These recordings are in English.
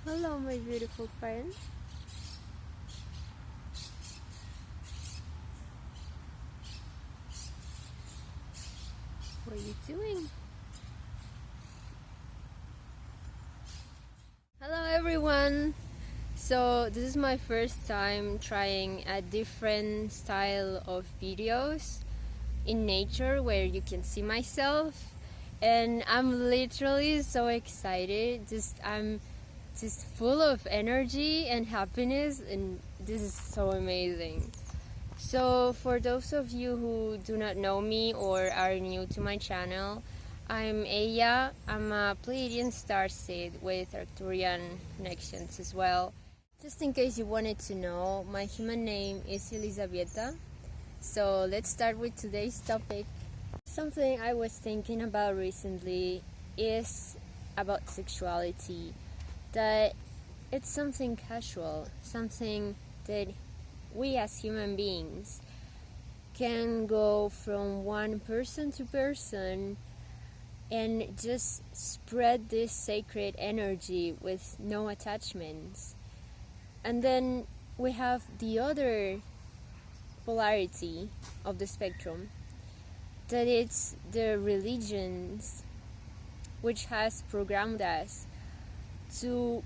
Hello, my beautiful friend. What are you doing? Hello, everyone. So, this is my first time trying a different style of videos in nature where you can see myself, and I'm literally so excited. I'm just full of energy and happiness, and this is so amazing. So, for those of you who do not know me or are new to my channel, I'm Aya. I'm a Pleiadian starseed with Arcturian connections as well. Just in case you wanted to know, my human name is Elisabetta. So, let's start with today's topic. Something I was thinking about recently is about sexuality. That it's something casual, something that we as human beings can go from one person to person and just spread this sacred energy with no attachments. And then we have the other polarity of the spectrum, that it's the religions which has programmed us to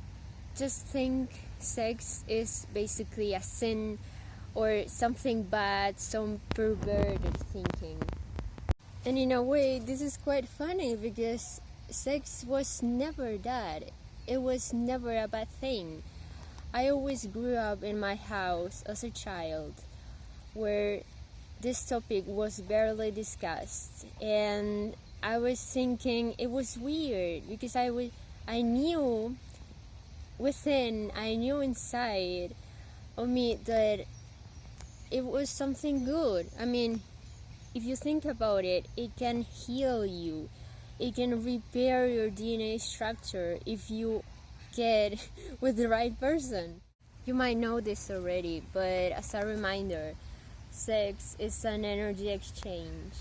just think sex is basically a sin or something bad, some perverted thinking. And in a way, this is quite funny because sex was never that. It was never a bad thing. I always grew up in my house as a child where this topic was barely discussed, and I was thinking it was weird because I knew inside of me that it was something good. I mean, if you think about it, it can heal you. It can repair your DNA structure if you get with the right person. You might know this already, but as a reminder, sex is an energy exchange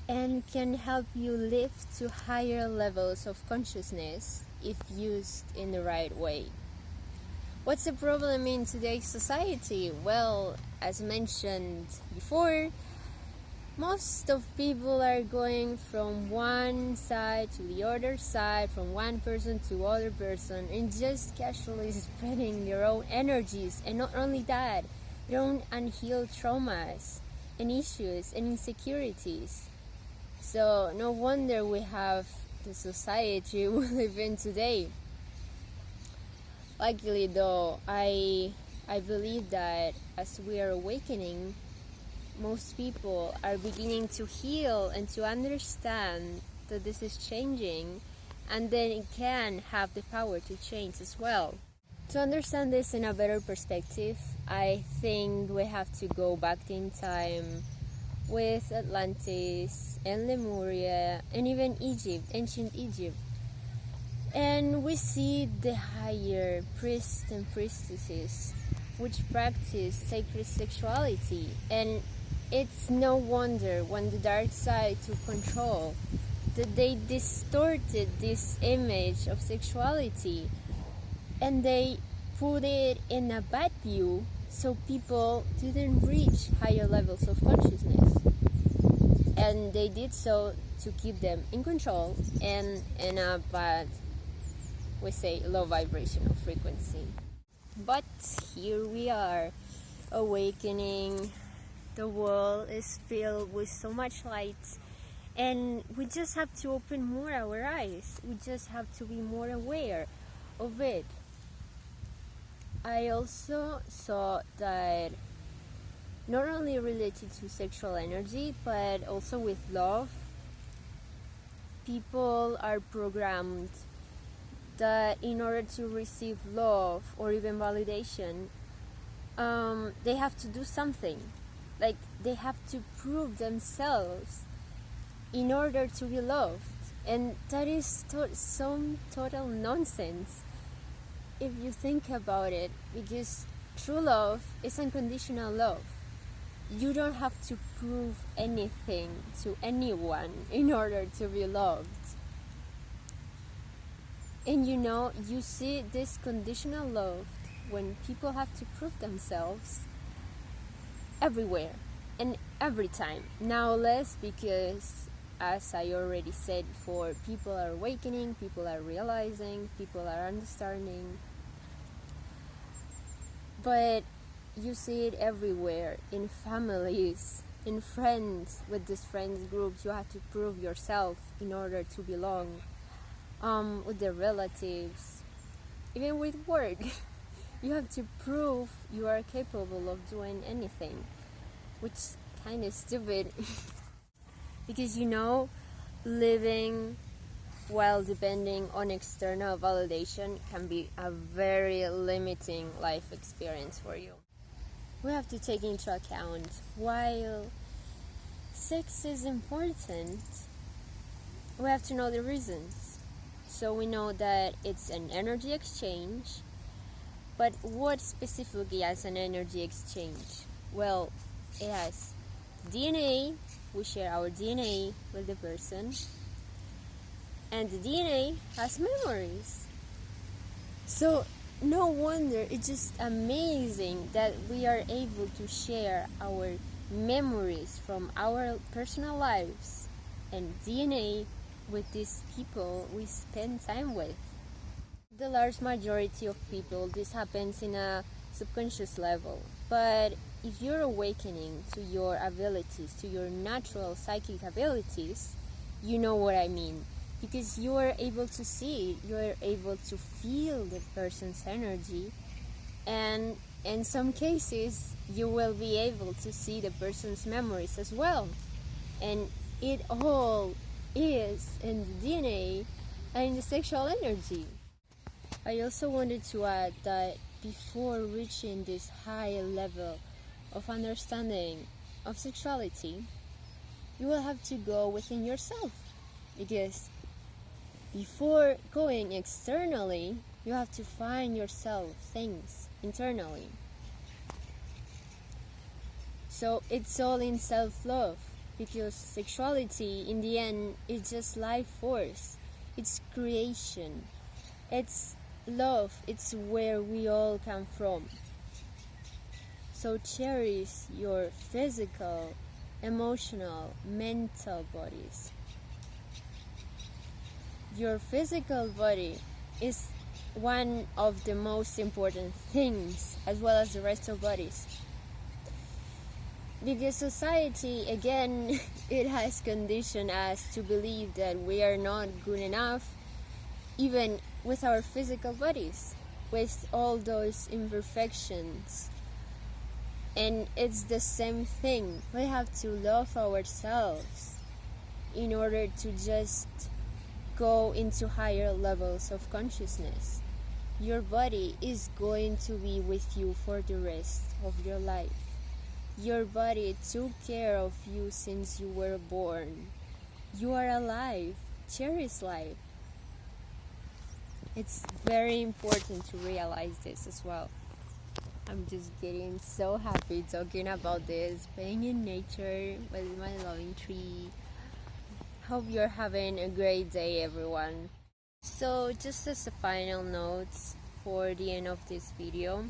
and can help you lift to higher levels of consciousness if used in the right way. What's the problem in today's society? Well, as mentioned before, most of people are going from one side to the other side, from one person to other person, and just casually spreading their own energies. And not only that, their own unhealed traumas and issues and insecurities. So no wonder we have the society we live in today. Luckily though, I believe that as we are awakening, most people are beginning to heal and to understand that this is changing, and then it can have the power to change as well. To understand this in a better perspective, I think we have to go back in time with Atlantis and Lemuria and even Egypt, ancient Egypt. And we see the higher priests and priestesses which practice sacred sexuality, and it's no wonder when the dark side took control that they distorted this image of sexuality and they put it in a bad view so people didn't reach higher levels of consciousness, and they did so to keep them in control and in a bad, we say, low vibrational frequency. But here we are, awakening. The world is filled with so much light, and we just have to open more our eyes. We just have to be more aware of it. I also saw that not only related to sexual energy, but also with love, people are programmed that in order to receive love or even validation, they have to do something. Like, they have to prove themselves in order to be loved. And that is some total nonsense if you think about it, because true love is unconditional love. You don't have to prove anything to anyone in order to be loved. And you see this conditional love when people have to prove themselves everywhere and every time. Now less, because as I already said before, people are awakening, people are realizing, people are understanding. But you see it everywhere, in families, in friends, with these friends groups. You have to prove yourself in order to belong. With the relatives, even with work. You have to prove you are capable of doing anything, which is kind of stupid. Because living while depending on external validation can be a very limiting life experience for you. We have to take into account, while sex is important, we have to know the reasons. So we know that it's an energy exchange, but what specifically as an energy exchange? Well, it has DNA, we share our DNA with the person, and the DNA has memories. So no wonder, it's just amazing that we are able to share our memories from our personal lives and DNA with these people we spend time with. The large majority of people, this happens in a subconscious level. But if you're awakening to your abilities, to your natural psychic abilities, you know what I mean. Because you are able to see it, you are able to feel the person's energy, and in some cases, you will be able to see the person's memories as well. And it all is in the DNA and in the sexual energy. I also wanted to add that before reaching this high level of understanding of sexuality, you will have to go within yourself. Because before going externally, you have to find yourself things internally. So it's all in self-love, because sexuality in the end is just life force. It's creation. It's love. It's where we all come from. So cherish your physical, emotional, mental bodies. Your physical body is one of the most important things, as well as the rest of bodies. Because society, again, it has conditioned us to believe that we are not good enough, even with our physical bodies, with all those imperfections. And it's the same thing. We have to love ourselves in order to just go into higher levels of consciousness. Your body is going to be with you for the rest of your life. Your body took care of you since you were born. You are alive. Cherish life. It's very important to realize this as well. I'm just getting so happy talking about this, being in nature with my loving tree. Hope you're having a great day, everyone. So just as a final note for the end of this video,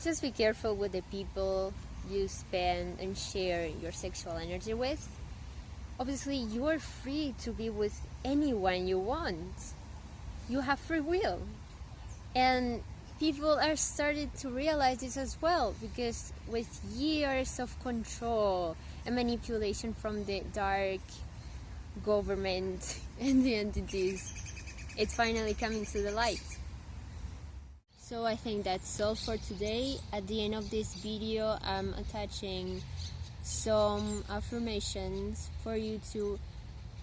just be careful with the people you spend and share your sexual energy with. Obviously, you are free to be with anyone you want. You have free will. And people are starting to realize this as well, because with years of control and manipulation from the dark government and the entities, it's finally coming to the light. So I think that's all for today. At the end of this video, I'm attaching some affirmations for you to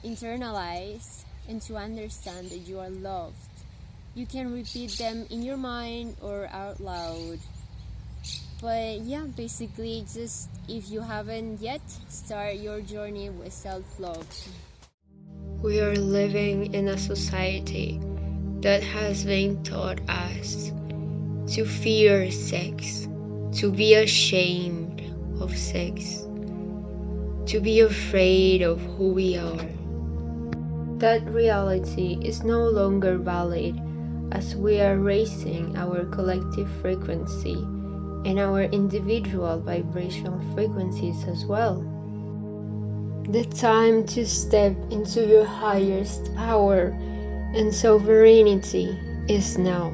internalize and to understand that you are loved. You can repeat them in your mind or out loud. But yeah, basically, just if you haven't yet, start your journey with self-love. We are living in a society that has been taught us to fear sex, to be ashamed of sex, to be afraid of who we are. that reality is no longer valid as we are raising our collective frequency and our individual vibrational frequencies as well. The time to step into your highest power and sovereignty is now.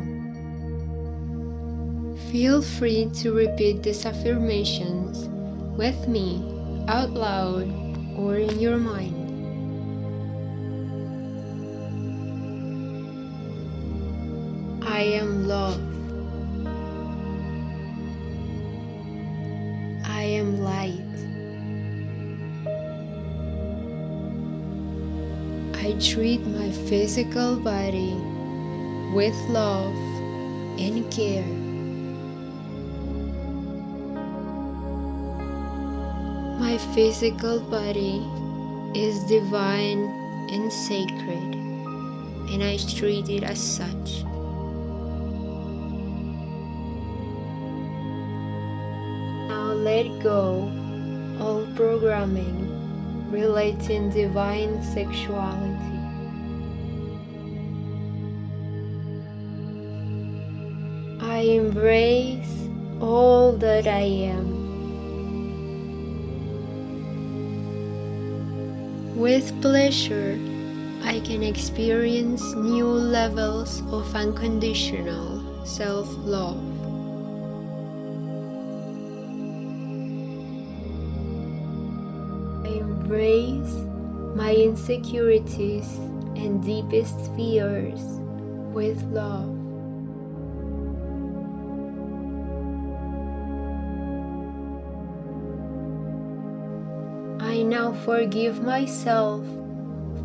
Feel free to repeat these affirmations with me out loud or in your mind. I am love. I am light. I treat my physical body with love and care. My physical body is divine and sacred, and I treat it as such. Now let go all programming relating divine sexuality. I embrace all that I am. With pleasure, I can experience new levels of unconditional self-love. I embrace my insecurities and deepest fears with love. I now forgive myself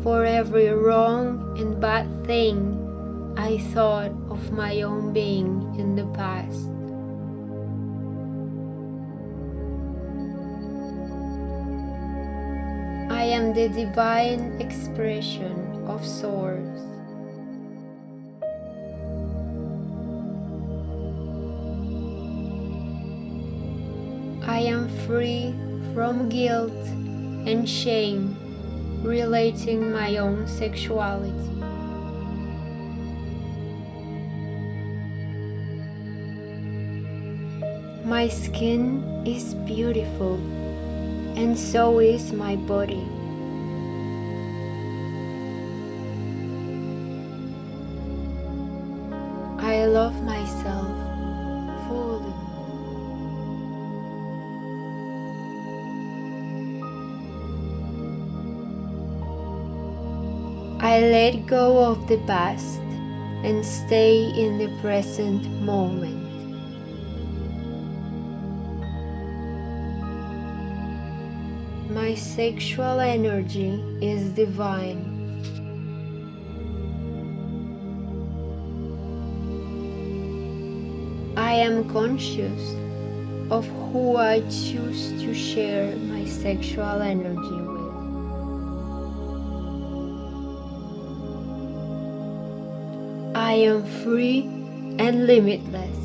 for every wrong and bad thing I thought of my own being in the past. I am the divine expression of Source. I am free from guilt and shame relating my own sexuality. My skin is beautiful, and so is my body. I love myself fully. I let go of the past and stay in the present moment. My sexual energy is divine. I am conscious of who I choose to share my sexual energy with. I am free and limitless.